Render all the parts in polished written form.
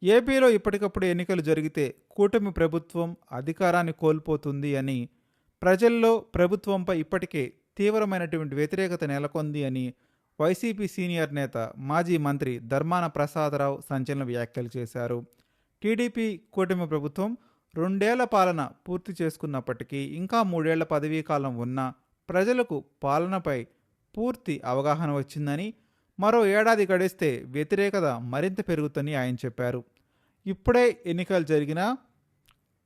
ఏపీలో ఇప్పటికప్పుడు ఎన్నికలు జరిగితే కూటమి ప్రభుత్వం అధికారాన్ని కోల్పోతుంది అని, ప్రజల్లో ప్రభుత్వంపై ఇప్పటికే తీవ్రమైనటువంటి వ్యతిరేకత నెలకొంది అని వైసీపీ సీనియర్ నేత, మాజీ మంత్రి ధర్మాన ప్రసాదరావు సంచలన వ్యాఖ్యలు చేశారు. టీడీపీ కూటమి ప్రభుత్వం 2 ఏళ్ల పాలన పూర్తి చేసుకున్నప్పటికీ ఇంకా 3 ఏళ్ల పదవీకాలం ఉన్నా ప్రజలకు పాలనపై పూర్తి అవగాహన వచ్చిందని, మరో ఏడాది గడిస్తే వ్యతిరేకత మరింత పెరుగుతుందని ఆయన చెప్పారు. ఇప్పుడే ఎన్నికలు జరిగినా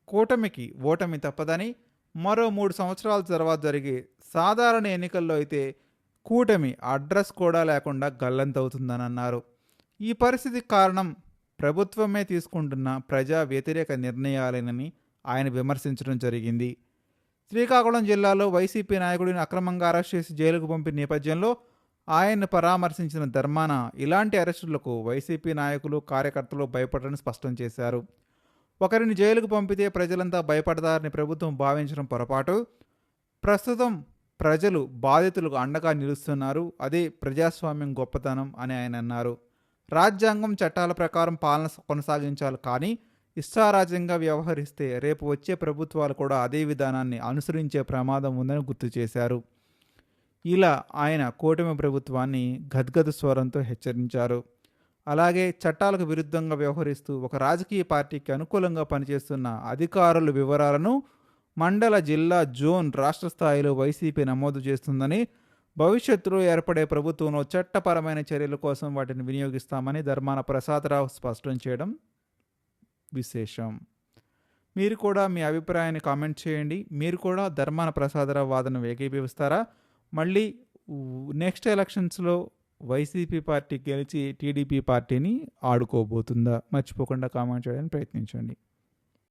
కూటమికి ఓటమి తప్పదని, మరో 3 సంవత్సరాల తర్వాత జరిగే సాధారణ ఎన్నికల్లో అయితే కూటమి అడ్రస్ కూడా లేకుండా గల్లంతవుతుందని అన్నారు. ఈ పరిస్థితికి కారణం ప్రభుత్వమే తీసుకుంటున్న ప్రజా వ్యతిరేక నిర్ణయాలేనని ఆయన విమర్శించడం జరిగింది. శ్రీకాకుళం జిల్లాలో వైసీపీ నాయకుడిని అక్రమంగా అరెస్ట్ చేసి జైలుకు పంపిన నేపథ్యంలో ఆయన్ని పరామర్శించిన ధర్మాన ఇలాంటి అరెస్టులకు వైసీపీ నాయకులు, కార్యకర్తలు భయపడరని స్పష్టం చేశారు. ఒకరిని జైలుకు పంపితే ప్రజలంతా భయపడతారని ప్రభుత్వం భావించడం పొరపాటు. ప్రస్తుతం ప్రజలు బాధితులకు అండగా నిలుస్తున్నారు. అదే ప్రజాస్వామ్యం గొప్పతనం అని ఆయన అన్నారు. రాజ్యాంగం, చట్టాల ప్రకారం పాలన కొనసాగించాలి, కానీ ఇష్టారాజ్యంగా వ్యవహరిస్తే రేపు వచ్చే ప్రభుత్వాలు కూడా అదే విధానాన్ని అనుసరించే ప్రమాదం ఉందని గుర్తు చేశారు. ఇలా ఆయన కూటమి ప్రభుత్వాన్ని గద్గద స్వరంతో హెచ్చరించారు. అలాగే చట్టాలకు విరుద్ధంగా వ్యవహరిస్తూ ఒక రాజకీయ పార్టీకి అనుకూలంగా పనిచేస్తున్న అధికారుల వివరాలను మండల, జిల్లా, జోన్, రాష్ట్ర స్థాయిలో వైసీపీ నమోదు చేస్తుందని, భవిష్యత్తులో ఏర్పడే ప్రభుత్వంలో చట్టపరమైన చర్యల కోసం వాటిని వినియోగిస్తామని ధర్మాన ప్రసాదరావు స్పష్టం చేయడం విశేషం. మీరు కూడా మీ అభిప్రాయాన్ని కామెంట్ చేయండి. మీరు కూడా ధర్మాన ప్రసాదరావు వాదన ఏకీభవిస్తారా? మళ్ళీ నెక్స్ట్ ఎలక్షన్స్లో వైసీపీ పార్టీ గెలిచి టీడీపీ పార్టీని ఆడుకోబోతుందా? మర్చిపోకుండా కామెంట్ చేయడానికి ప్రయత్నించండి.